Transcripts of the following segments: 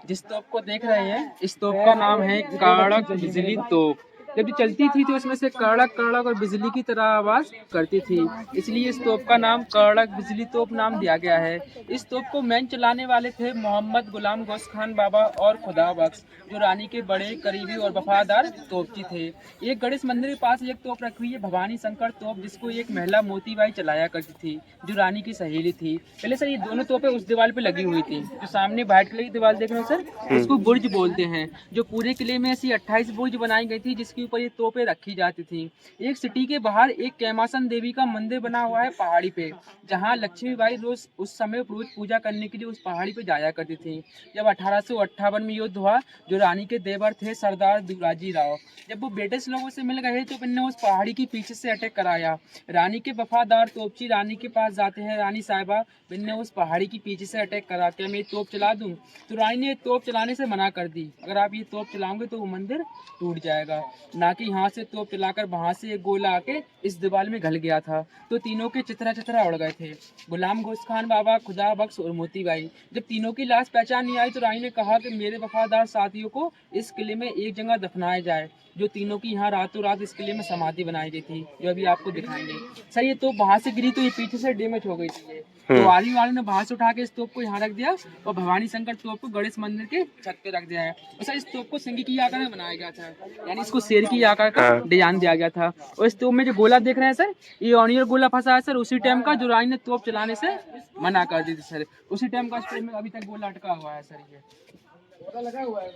जिस तोप को देख रहे हैं, इस तोप का नाम है कड़क बिजली तोप। जब ये चलती थी तो इसमें से कड़क कड़क और बिजली की तरह आवाज करती थी, इसलिए इस तोप का नाम कड़क बिजली तोप नाम दिया गया है। इस तोप को मैन चलाने वाले थे मोहम्मद गुलाम गौस खान बाबा और खुदा बख्श, जो रानी के बड़े करीबी और वफादार तोपची थे। एक गणेश मंदिर के पास एक तोप रखी हुई है, भवानी शंकर तोप, जिसको एक महिला मोतीबाई चलाया करती थी, जो रानी की सहेली थी। पहले सर ये दोनों तोपें उस दीवार पे लगी हुई थी, जो सामने व्हाइट कलर की दीवार देख रहे हो सर, उसको बुर्ज बोलते हैं। जो पूरे किले में ऐसी 28 बुर्ज बनाई गई थी, जिसके ऊपर ये तोपें रखी जाती थी। एक सिटी के बाहर एक कैमासन देवी का मंदिर बना हुआ है पहाड़ी पे, जहाँ लक्ष्मीबाई रोज उस समय रोज पूजा करने के लिए उस पहाड़ी पे जाया करती थी। जब 1858 में युद्ध हुआ, जो रानी के देवर थे सरदार दुराजी राव, जब वो ब्रिटिश लोगों से मिल गए तो इन्होंने उस पहाड़ी के पीछे से अटैक कराया। रानी के वफादार तोपची रानी के पास जाते हैं, रानी साहिबा इनने उस पहाड़ी के पीछे से अटैक करा के मैं तोप चला दूं, तो रानी ने तोप चलाने से मना कर दी। अगर आप ये तोप चलाओगे तो वो मंदिर टूट जाएगा। ना कि यहाँ से तोप चलाकर वहां से एक गोला आके इस दीवार में घल गया था, तो तीनों के चित्रा चित्रा उड़ गए थे, गुलाम गौस खान बाबा, खुदा बख्श और मोतीबाई। जब तीनों की लाश पहचान नहीं आई तो रानी ने कहा कि मेरे वफादार साथियों को इस किले में एक जगह दफनाया जाए, जो तीनों की यहाँ रातों रात इस किले में समाधि बनाई गई थी, जो अभी आपको दिखाएंगे। सर ये तोप वहां से गिरी तो ये पीछे से डैमेज हो गई थी, तो आर्मी वाले ने बाहर से उठा के इस तोप को यहाँ रख दिया और भवानी शंकर तोप को गणेश मंदिर के छत पे रख दिया है। और सर इस तोप को सिंह की आकार में बनाया गया था, यानी इसको शेर की आकार का डिजाइन दिया गया था। और इस तोप में जो गोला देख रहे हैं सर, ये ऑनियर गोला फंसा है सर, उसी टाइम का जो रानी ने तोप चलाने से मना कर दी थी सर, उसी टाइम का इस में अभी तक गोला अटका हुआ है सर। ये लगा हुआ है,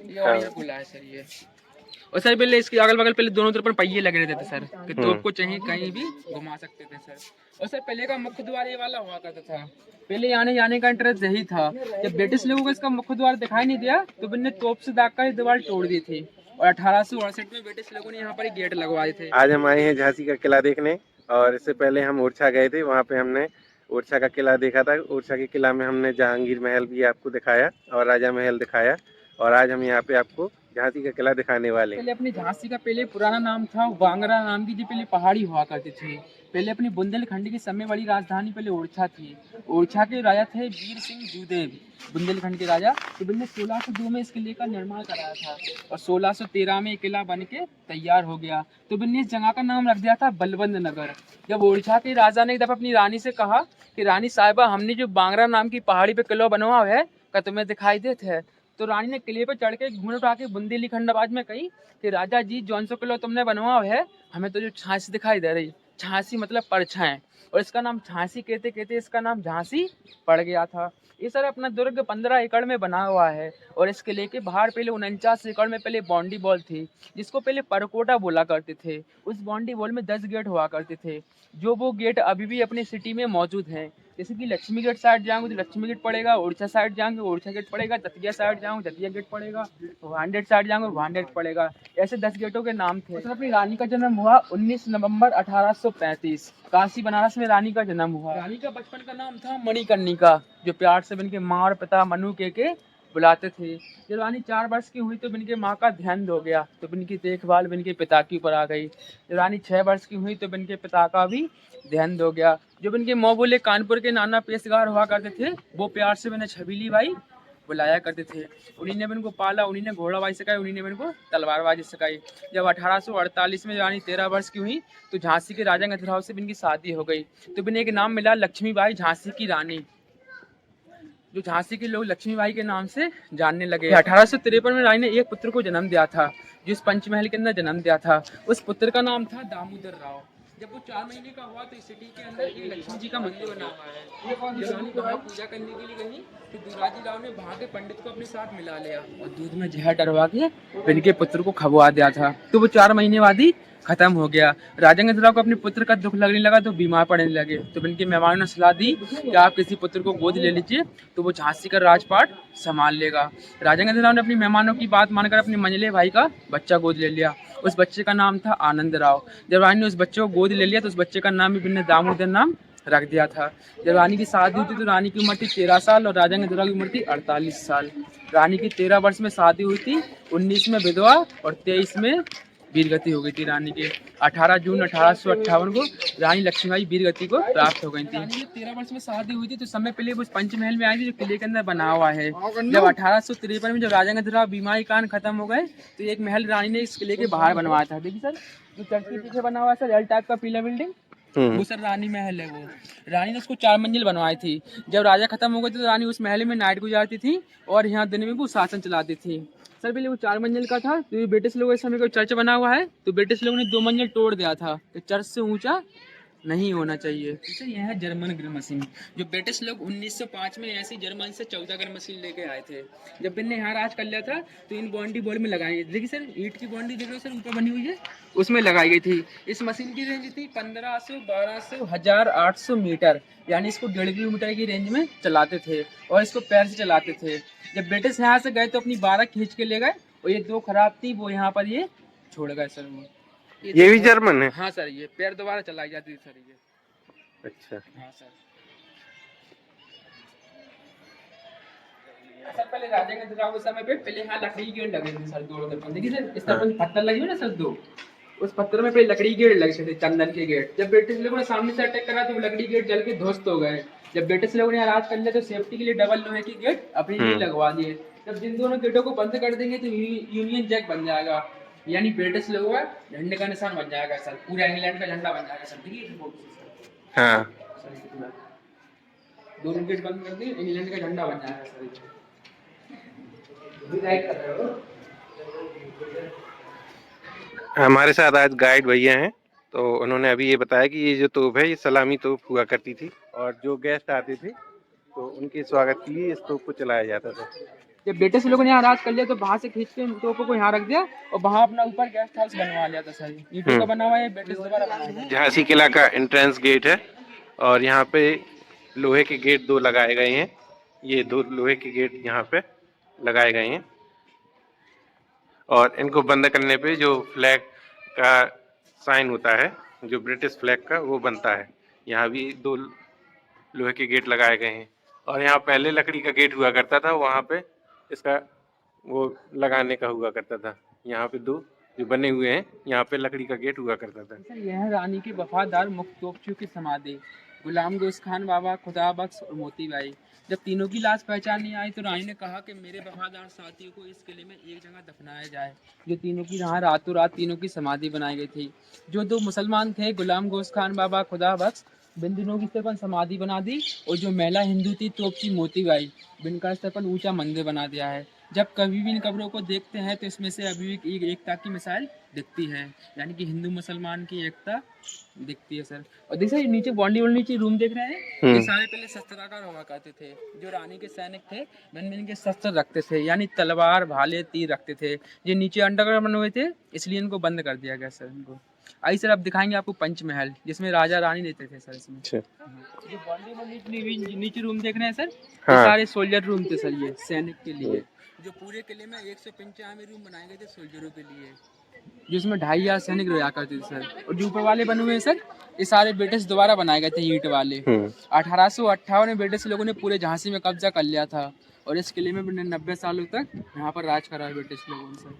ये ऑनियर गोला है सर ये। और सर पहले इसके अगल बगल पहले दोनों तरफ पहिए लगे रहते थे सर, कि तोप को चाहिए कहीं भी घुमा सकते थे सर। और सर पहले का मुख्य द्वार ये वाला हुआ करता था, पहले आने जाने का इंटरेस्ट यही था। जब ब्रिटिश लोगों को इसका मुख्य द्वार दिखाई नहीं दिया तो इनने तोप से दागकर ये दीवार तोड़ दी थी, और 1868 में ब्रिटिश लोगों ने यहाँ पर गेट लगवाए थे। आज हम आए हैं झांसी का किला देखने, और इससे पहले हम ओरछा गए थे, वहाँ पे हमने ओरछा का किला देखा था। ओरछा के किला में हमने जहांगीर महल भी आपको दिखाया और राजा महल दिखाया, और आज हम यहाँ पे आपको झांसी का किला दिखाने वाले हैं। पहले अपनी झांसी का पहले पुराना नाम था वांगरा नाम की, जो पहले पहाड़ी हुआ करती थी। पहले अपनी बुंदेलखंड की समय बड़ी राजधानी पहले ओरछा थी। ओरछा के राजा थे वीर सिंह जूदेव, बुंदेलखंड के राजा। तो इन्होंने 1602 में इस किले का निर्माण कराया था, और 1613 में किला बन के तैयार हो गया। तो इन्होंने इस जगह का नाम रख दिया था बलवंत नगर। जब ओरछा के राजा ने एक दफा अपनी रानी से कहा कि रानी साहिबा, हमने जो बांगरा नाम की पहाड़ी पे किला बनवा है, क्या तुम्हें दिखाई देते है? तो रानी ने किले पर चढ़ के घूमने उठा के बुंदेलखंड आवाज में कही कि राजा जी, जौन सौ किलो तुमने बनवा है, हमें तो जो झांसी दिखाई दे रही, झांसी मतलब परछाएं, और इसका नाम झांसी कहते कहते इसका नाम झांसी पड़ गया था। ये सर अपना दुर्ग 15 एकड़ में बना हुआ है, और इस किले के बाहर पहले 49 एकड़ में पहले बाउंड्री वॉल थी, जिसको पहले परकोटा बोला करते थे। उस बाउंड्री वॉल में 10 गेट हुआ करते थे, जो वो गेट अभी भी अपनी सिटी में मौजूद हैं। जैसे कि लक्ष्मी गेट साइड जाऊंगे तो लक्ष्मी गेट पड़ेगा, ओरछा साइड जाऊंगे ओरछा गेट पड़ेगा, दतिया साइड जाऊंगे दतिया गेट पड़ेगा, वांडेड साइड जाऊंगे वांडेड पड़ेगा। ऐसे 10 गेटों के नाम थे। अपनी रानी का जन्म हुआ 19 नवंबर 1835, काशी बनारस में रानी का जन्म हुआ। रानी का बचपन का नाम था मणिकर्णिका, जो प्यार से इनके माँ और पिता मनु के बुलाते थे। जब रानी 4 वर्ष की हुई तो इनके माँ का ध्यान हो गया, तो इनकी देखभाल इनके पिता के ऊपर आ गई। जब रानी 6 वर्ष की हुई तो इनके पिता का भी ध्यान हो गया। जब इनके मौ बोले कानपुर के नाना पेशगार हुआ करते थे, वो प्यार से मैंने छबीली बाई बुलाया करते थे। उन्हीं ने इनको पाला, उन्हीं ने घोड़ाबाजी सिखाई, उन्हीं ने इनको तलवारबाजी सिखाई। जब 1848 में रानी 13 वर्ष की हुई तो झांसी के राजा गंधराव से इनकी शादी हो गई, तो इन्हें एक नाम मिला लक्ष्मीबाई झांसी की रानी, जो झांसी के लोग लक्ष्मीबाई के नाम से जानने लगे। 1853 में रानी ने एक पुत्र को जन्म दिया था, जिस पंचमहल के अंदर जन्म दिया था। उस पुत्र का नाम था दामोदर राव। जब वो 4 महीने का हुआ तो इस सिटी के अंदर एक लक्ष्मी जी का मंदिर बना हुआ है। जब रानी वहाँ पूजा करने के लिए गई तो दुराजी राव ने वहाँ के पंडित को अपने साथ मिला लिया और दूध में जहर डलवा के इनके पुत्र को खबवा दिया था। तो वो 4 महीने बाद ही खत्म हो गया। राजा गंधराव को अपने पुत्र का दुख लगने लगा तो बीमार पड़ने लगे, तो इनके मेहमानों ने सलाह दी कि आप किसी पुत्र को गोद ले लीजिए, तो वो झांसी का राजपाट संभाल लेगा। राजा गंधराव ने अपनी मेहमानों की बात मानकर अपने मंझले भाई का बच्चा गोद ले लिया। उस बच्चे का नाम था आनंद राव। जब रानी ने उस बच्चे को गोद ले लिया तो उस बच्चे का नाम भी इन्होंने दामोदर नाम रख दिया था। जब रानी की शादी हुई थी तो रानी की उम्र थी 13 साल और राजा गंधराव की उम्र थी 48 साल। रानी की 13 वर्ष में शादी हुई थी, 19 में विधवा और 23 में वीरगति हो गई थी रानी के। 18 जून 1858 को रानी लक्ष्मीबाई वीरगति को प्राप्त हो गई थी। रानी की 13 वर्ष में शादी हुई थी तो समय पहले वो पंचमहल में आई थी जो किले के अंदर बना हुआ है। जब 1853 में जब राजा गंधराव बीमारी कान खत्म हो गए तो एक महल रानी ने इस किले के बाहर बनवाया था। देखिए सर, जो चर्च के पीछे बना हुआ है सर, एल टाइप का पीला बिल्डिंग, वो सर रानी महल है। वो रानी ने उसको 4 मंजिल बनवाई थी। जब राजा खत्म हो गए तो रानी उस महल में नाइट गुजारती थी और यहाँ दिन में वो शासन चलाती थी। सर पहले वो 4 मंजिल का था, तो ये ब्रिटिश लोगों के समय को चर्च बना हुआ है तो ब्रिटिश लोगों ने 2 मंजिल तोड़ दिया था कि चर्च से ऊंचा नहीं होना चाहिए। सर यह है जर्मन ग्रिल मशीन, जो ब्रिटिश लोग 1905 में ऐसी जर्मन से 14 ग्रिल मशीन लेके आए थे। जब इनने यहाँ राज कर लिया था तो इन बाउंड्री वॉल में लगाई, देखिए सर ईंट की बाउंड्री देख रहे हो सर ऊपर बनी हुई है, उसमें लगाई गई थी। इस मशीन की रेंज थी 1500, 1200, 1800 मीटर, यानी इसको 1.5 किलोमीटर की रेंज में चलाते थे और इसको पैर से चलाते थे। जब ब्रिटिश यहाँ से गए तो अपनी 12 खींच के ले गए और ये 2 खराब थी, वो यहाँ पर ये छोड़ गए सर। वो ये भी जर्मन है? हाँ सर, ये पैर दोबारा चलाई जाती थी सर ये। अच्छा। हाँ सर। सर पहले राजा गंधराव के समय पे पहले यहाँ लकड़ी के गेट लगे थे सर, 2 दरपन देखिए सर, इस तरफ पत्थर लगे हुए ना सर 2, उस पत्थर में पहले लकड़ी गेट लगे थे, चंदन के गेट। जब ब्रिटिश लोगों ने सामने से अटैक करा तो वो लकड़ी गेट जल के ध्वस्त हो गए। जब ब्रिटिश लोगों ने राज कर लिया तो सेफ्टी के लिए डबल लोहे के गेट अपने लिए लगवा दिए। जब जिन दोनों गेटों को बंद कर देंगे तो यूनियन जैक बन जाएगा, यानी ब्रिटिश लोगों का झंडे का निशान बन जाएगा सर, पूरा इंग्लैंड का झंडा बन जाएगा सर। देखिए हाँ, दोनों गेट बंद कर दिए, इंग्लैंड का झंडा बन जाएगा सर। हमारे साथ आज गाइड भैया हैं, तो उन्होंने अभी ये बताया कि ये जो तोप है ये सलामी तोप हुआ करती थी और जो गेस्ट आते थे तो उनके स्वागत के लिए इस तोप को चलाया जाता था। जब ब्रिटिश लोगों ने यहाँ राज कर लिया तो वहाँ से खींच के तोपों को यहाँ रख दिया और वहाँ अपना ऊपर गेस्ट हाउस बनवा लिया था सर। ईंटों का बना हुआ है, ब्रिटिश द्वारा बनाया है। झांसी किला का एंट्रेंस गेट है और यहाँ पे लोहे के गेट 2 लगाए गए हैं। ये 2 लोहे के गेट यहाँ पे लगाए गए हैं और इनको बंद करने पे जो फ्लैग का साइन होता है, जो ब्रिटिश फ्लैग का, वो बनता है। यहाँ भी 2 लोहे के गेट लगाए गए हैं और यहाँ पहले लकड़ी का गेट हुआ करता था, वहाँ पे इसका वो लगाने का हुआ करता था। यहाँ पे 2 जो बने हुए हैं, यहाँ पे लकड़ी का गेट हुआ करता था। सर यह है रानी की वफादार मुख्य तोपचियों की समाधि, गुलाम गोश खान बाबा, खुदा बख्श और मोतीबाई। जब तीनों की लाश पहचान नहीं आई तो रानी ने कहा कि मेरे वफादार साथियों को इस किले में एक जगह दफनाया जाए। जो तीनों की यहाँ रातों रात तीनों की समाधि बनाई गई थी। जो 2 मुसलमान थे, गुलाम गोश खान बाबा, खुदा बख्श, बिन दिनों की स्तर पर समाधि बना दी और जो महिला हिंदू थी तोपची मोतीबाई, बिनका स्तर पर ऊंचा मंदिर बना दिया है। जब कभी भी इन कब्रों को देखते हैं तो इसमें से अभी भी एक एकता की मिसाल दिखती है, यानी कि हिंदू मुसलमान की एकता दिखती है सर। और देखिए नीचे बाउंड्री नीचे रूम देख रहे हैं, ये सारे पहले शस्त्रागार हुआ करते थे। जो रानी के सैनिक थे भिन्न के शस्त्र रखते थे, यानी तलवार, भाले, तीर रखते थे। ये नीचे अंडरग्राउंड बने हुए थे, इसलिए इनको बंद कर दिया गया सर इनको। आइए सर अब दिखाएंगे आपको पंचमहल, जिसमें राजा रानी रहते थे सर इसमें। जो बाउंड्री नीचे रूम देख रहे हैं सर, ये सारे सोल्जर रूम थे सर, ये सैनिक के लिए। जो पूरे किले में 195 रूम बनाए गए थे सोल्जरों के लिए, जिसमें 2500 सैनिक रहा करते थे सर। और जो ऊपर वाले बने हुए हैं सर, ये सारे ब्रिटिश द्वारा बनाए गए थे, ईंट वाले। 1858 में ब्रिटिश लोगों ने पूरे झांसी में कब्जा कर लिया था और इस किले में 90 सालों तक यहाँ पर राज करा है ब्रिटिश लोगों ने सर।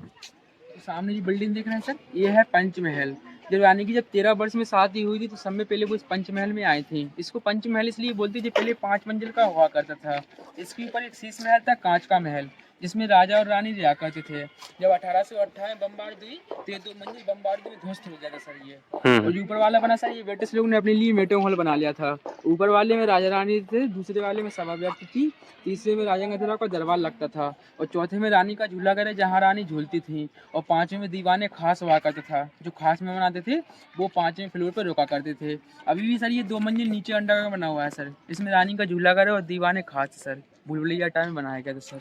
तो सामने ये बिल्डिंग देख रहे हैं सर, ये है पंचमहल। जब रानी की जब 13 वर्ष में शादी हुई थी तो समय पहले वो इस पंचमहल में आई थी। इसको पंचमहल इसलिए बोलते थे, पहले 5 मंजिल का हुआ करता था। इसके ऊपर एक शीश महल था, कांच का महल, जिसमें राजा और रानी रहा करते थे। जब 1858 बमबारी हुई तो ये 2 मंजिल बमबारी में ध्वस्त हो गया था सर ये। और ऊपर वाला बना सर, ये ब्रिटिश लोगों ने अपने लिए मीटिंग हॉल बना लिया था। ऊपर वाले में राजा रानी थे, दूसरे वाले में सभा व्यक्ति थी, तीसरे में राजा गंधराव का दरबार लगता था और चौथे में रानी का झूला घर है जहाँ रानी झूलती थी और 5वें में दीवाने खास हुआ करता था। जो खास में बनाते थे वो 5वें फ्लोर पर रुका करते थे। अभी भी सर ये 2 मंजिल नीचे अंडरग्राउंड बना हुआ है सर, इसमें रानी का झूला घर है और दीवाने खास सर, भूलभुलैया टाइम में बनाया गया था सर।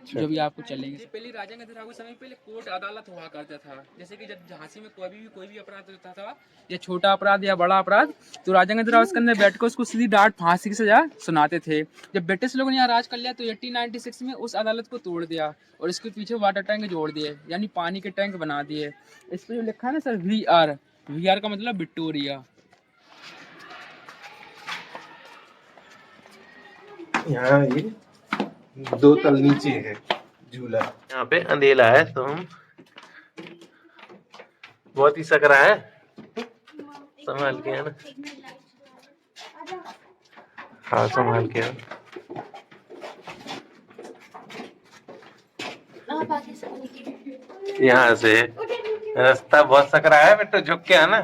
जो भी आपको चलेंगे। पहले राजा गंधराव के समय पहले कोर्ट अदालत हुआ करता था। जैसे कि जब झांसी में कोई भी अपराध होता था, या छोटा अपराध या बड़ा अपराध, तो राजा गंधराव उसके अंदर बैठकर उसको सीधी डांट, फांसी की सजा सुनाते थे। जब ब्रिटिश लोगों ने यहाँ राज कर लिया तो 1896 में उस अदालत को तोड़ दिया और इसके पीछे वाटर टैंक जोड़ दिए, यानी पानी के टैंक बना दिए। इस पर जो लिखा है ना सर, VR का मतलब विक्टोरिया। यहाँ ये 2 तल नीचे है झूला। यहाँ पे अंधेला है तो हम बहुत ही सकरा है, संभाल के है ना। हाँ संभाल के है। यहाँ से रास्ता बहुत सकरा है बेटा, झुक के है ना।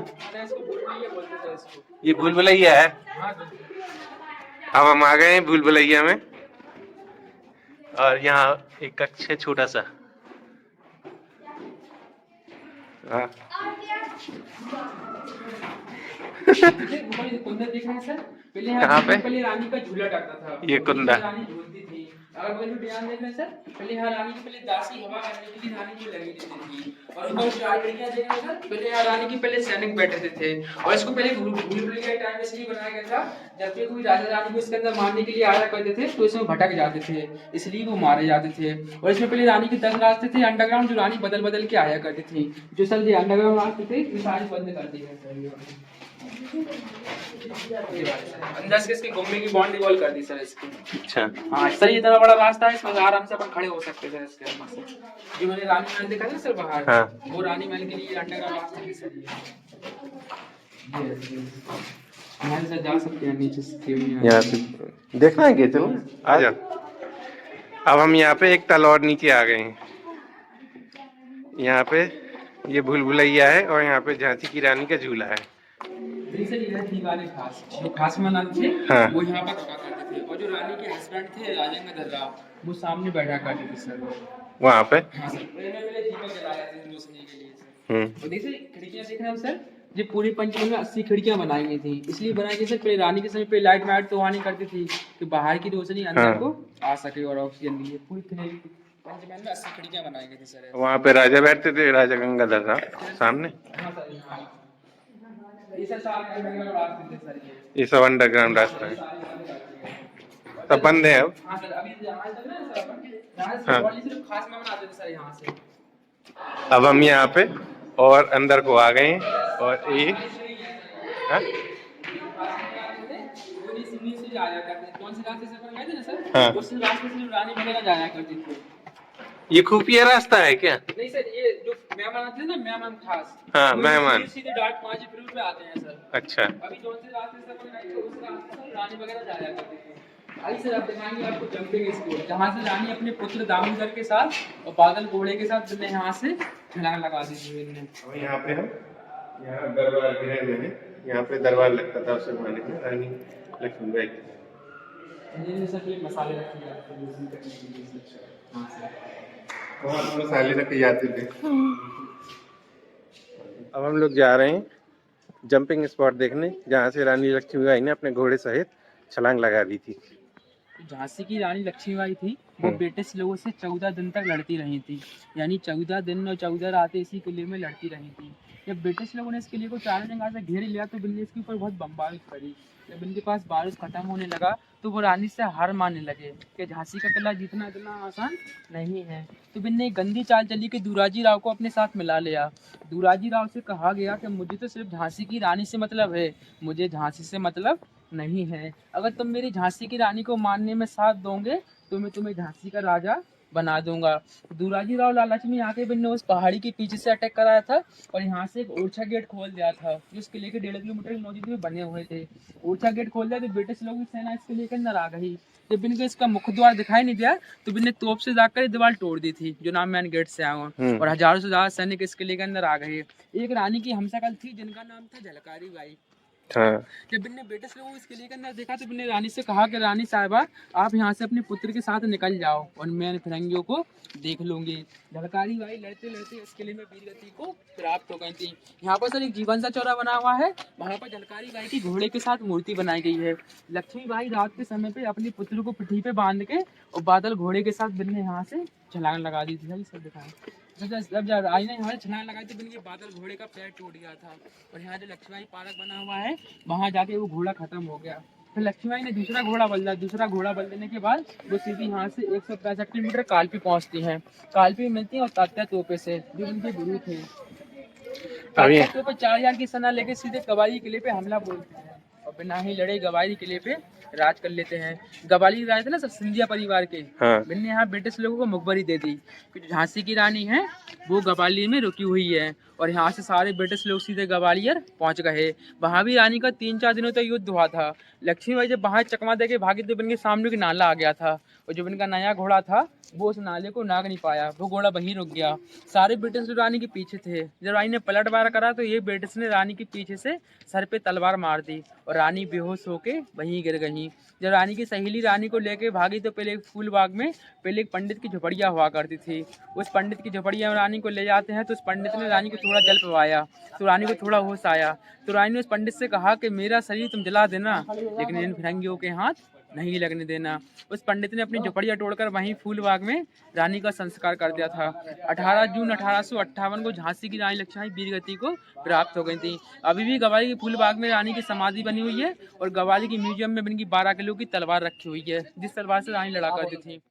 ये भूल भुलैया है। अब हम आ गए हैं भूल भुलैया में, और यहाँ एक कक्ष है छोटा सा। हाँ। कहाँ पे? पहले रानी का झूला करता था, ये कुंदा। रानी झूलती थी। अगर पहले ध्यान देख रहे हैं सर, पहले यहाँ रानी की पहले दासी हवा करने के लिए रानी को लगी रहती थी, और ऊपर चार खिड़कियाँ देख रहे हैं सर, पहले यहाँ रानी की पहले सैनिक बैठे थे। और इसको पहले भूल भुलैया टाइम में इसलिए बनाया गया था, जब भी कोई राजा रानी को इसके अंदर मारने के लिए आया करते थे तो इसमें भटक जाते थे, इसलिए वो मारे जाते थे। और इसमें पहले रानी के 10 रास्ते थे अंडरग्राउंड, जो रानी बदल बदल के आया करती थी। जो सर ये अंडरग्राउंड रास्ते थे ये सारे बंद कर दिए गए। अंदर से इसकी घूमने की बाउंड्री वॉल कर दी सर इसकी। अच्छा। हाँ सर, ये इतना बड़ा रास्ता है, इसमें आराम से अपन खड़े हो सकते हैं इसके अंदर से। जो मैंने रानी महल देखा था सर बाहर, हाँ। वो रानी महल के लिए अंडरग्राउंड रास्ता है सर ये। महल से जा सकते हैं नीचे से, यहाँ से देखना है, चलो आ जाओ। अब हम यहाँ पे एक तल और नीचे आ गए हैं। यहाँ पे ये भूल भुलैया है, और यहाँ पे झांसी की रानी का झूला है। खास मनाते थे, हाँ। वो यहाँ पर रखा करते थे, और जो रानी के हस्बैंड थे राजेंद्र दर्रा, वो सामने बैठा करते थे सर वहाँ पे। हाँ सर, पहले दीपक जलाया थे रोशनी के लिए सर। और देखिए खिड़कियाँ देख रहे हैं सर, ये पूरे पंचमहल में 80 खिड़कियाँ बनाई गई थी, इसलिए बनाई गई सर पहले रानी के समय पे लाइट वाइट तो वहाँ नहीं करती थी कि बाहर की रोशनी अंदर को आ सके, और ऑक्सीजन लिए पूरी पंचमहल में 80 खिड़कियाँ बनाई गई थी सर। वहाँ पे राजा बैठते थे, राजा गंगाधर राव सामने। हाँ सर, ये सर सारे अंडरग्राउंड रास्ते थे सर ये सब अंडरग्राउंड रास्ता है, सब बंद है अब। हाँ सर, अभी यहाँ चल रहा है सर अपन, यहाँ से हाँ। ओनली सिर्फ खास में बनाते थे सर यहाँ से। अब हम यहाँ पे और अंदर को आ गए हैं, और ये हाँ? कौन से रास्ते से अपन गए थे ना सर, हाँ। उस रास्ते से रानी वगैरह जाया करती थी। ये खुफिया रास्ता है क्या? नहीं सर, ये जो मेहमान आते हैं ना, मेहमान खास, हाँ, वो मेहमान। सीधे डार्क 5 फ्लोर पे आते हैं सर। अच्छा। अभी कौन से रास्ते से अपन गए थे, उस रास्ते से रानी वगैरह जाया करती थी। आई सर, अब दिखाएंगे आपको जंपिंग स्कूल, जहाँ से रानी अपने पुत्र दामोदर के साथ और बादल घोड़े के साथ यहाँ से छलांग लगा दी थी। यहाँ पे हम यहाँ दरबार गिरे हुए हैं, यहाँ पे दरबार लगता था उस जमाने में, रानी लक्ष्मीबाई। ये सर ये मसाले रखे जाते हैं। हाँ सर, वहाँ तो मसाले रखे जाते थे। अब हम लोग जा रहे हैं जंपिंग स्पॉट देखने, जहाँ से रानी लक्ष्मीबाई ने अपने घोड़े सहित छलांग लगा दी थी। झांसी की रानी लक्ष्मीबाई थी, वो ब्रिटिश लोगों से 14 दिन तक लड़ती रही थी, यानी 14 दिन और 14 रातें इसी किले में लड़ती रही थी। जब ब्रिटिश लोगों ने इस किले को चारों जगह से घेर लिया तो बिन्नी इसके ऊपर बहुत बमबारी करी। जब इनके पास बारूद खत्म होने लगा तो वो रानी से हार मानने लगे कि झांसी का किला जीतना इतना आसान नहीं है। तो बिन्नी एक गंदी चाल चली कि दुराजी राव को अपने साथ मिला लिया। दुराजी राव से कहा गया कि मुझे तो सिर्फ झांसी की रानी से मतलब है, मुझे झांसी से मतलब नहीं है। अगर तुम मेरी झांसी की रानी को मारने में साथ दोगे तो मैं तुम्हें झांसी का राजा बना दूंगा। दुराजी राव लालच में आके बिन्ने उस पहाड़ी के पीछे से अटैक कराया था, और यहाँ से एक ओरछा गेट खोल दिया था, जो इस किले के 1.5 किलोमीटर की नौजूद में बने हुए थे। ओरछा गेट खोल दिया तो ब्रिटिश लोगों की सेना इस किले के अंदर आ गई। जब इनको इसका मुख्य द्वार दिखाई नहीं दिया तो बिन्ने तोप से जाकर दीवार तोड़ दी थी, जो नाम मैन गेट से आया हूँ, और हजारों से ज्यादा सैनिक इस किले के अंदर आ गए। एक रानी की हमशक्ल थी जिनका नाम था झलकारी बाई। जब बिन्ने ब्रिटिश लोगों को इस किले के अंदर देखा तो बिन्ने रानी से कहा कि रानी साहिबा आप यहाँ से अपने पुत्र के साथ निकल जाओ और मैं फिरंगियों को देख लूंगी। झलकारी बाई लड़ते लड़ते इस किले में वीरगति को प्राप्त हो गई थी। यहाँ पर सर एक जीवन सा चौरा बना हुआ है, वहाँ पर झलकारी बाई की घोड़े के साथ मूर्ति बनाई गई है। लक्ष्मी बाई रात के समय पे अपने पुत्र को पिठी पे बांध के और बादल घोड़े के साथ बिन्ने यहाँ से छलांग लगा दी थी। सब दिखाएं जब आई ने यहाँ छलांग लगाई तो बिन्ने बादल घोड़े का पैर टूट गया था, और यहाँ जो लक्ष्मीबाई पार्क बना हुआ है वहाँ जाके वो घोड़ा खत्म हो गया। फिर लक्ष्मीबाई ने दूसरा घोड़ा बदला, दूसरा घोड़ा बदलने देने के बाद वो सीधी यहाँ से 165 किलोमीटर कालपी पहुँचती हैं। कालपी मिलती है और तात्या तोपे से, जो उनके गुरु थे। तात्या तोपे 4000 की सेना लेके सीधे गवाई किले पे हमला बोलते हैं, और बिना ही लड़े गवाई किले पे राज कर लेते हैं। गवाली राज थे ना सब सिंधिया परिवार के, हाँ मैंने यहाँ ब्रिटिश लोगों को मुखबरी दे दी कि जो झांसी की रानी है वो ग्वालियर में रुकी हुई है, और यहाँ से सारे ब्रिटिश लोग सीधे ग्वालियर पहुँच गए। वहाँ भी रानी का 3-4 दिनों तक युद्ध हुआ था। लक्ष्मीबाई जब बाहर चकमा दे के भागी तो इनके सामने एक नाला आ गया था, और जो इनका नया घोड़ा था वो उस नाले को नाग नहीं पाया, वो घोड़ा वहीं रुक गया। सारे ब्रिटिश लोग रानी के पीछे थे। जब रानी ने पलटवार करा तो ये ब्रिटिश ने रानी के पीछे से सर पे तलवार मार दी और रानी बेहोश होके वहीं गिर गई। जब रानी की सहेली रानी को लेके भागी तो पहले एक फूल बाग में पहले एक पंडित की झोपड़िया हुआ करती थी। उस पंडित की झोपड़िया में रानी को ले जाते हैं तो उस पंडित ने रानी को थोड़ा जल पवाया तो रानी को थोड़ा होश आया। तो रानी ने उस पंडित से कहा कि मेरा शरीर तुम जला देना लेकिन इन फिरंगियों के हाथ नहीं लगने देना। उस पंडित ने अपनी झोपड़िया तोड़कर वहीं फूलबाग में रानी का संस्कार कर दिया था। 18 जून 1858 को झांसी की रानी लक्ष्मीबाई वीरगति को प्राप्त हो गई थी। अभी भी ग्वालियर के फूलबाग में रानी की समाधि बनी हुई है और ग्वालियर की म्यूजियम में इनकी 12 किलो की तलवार रखी हुई है, जिस तलवार से रानी लड़ा करती थी।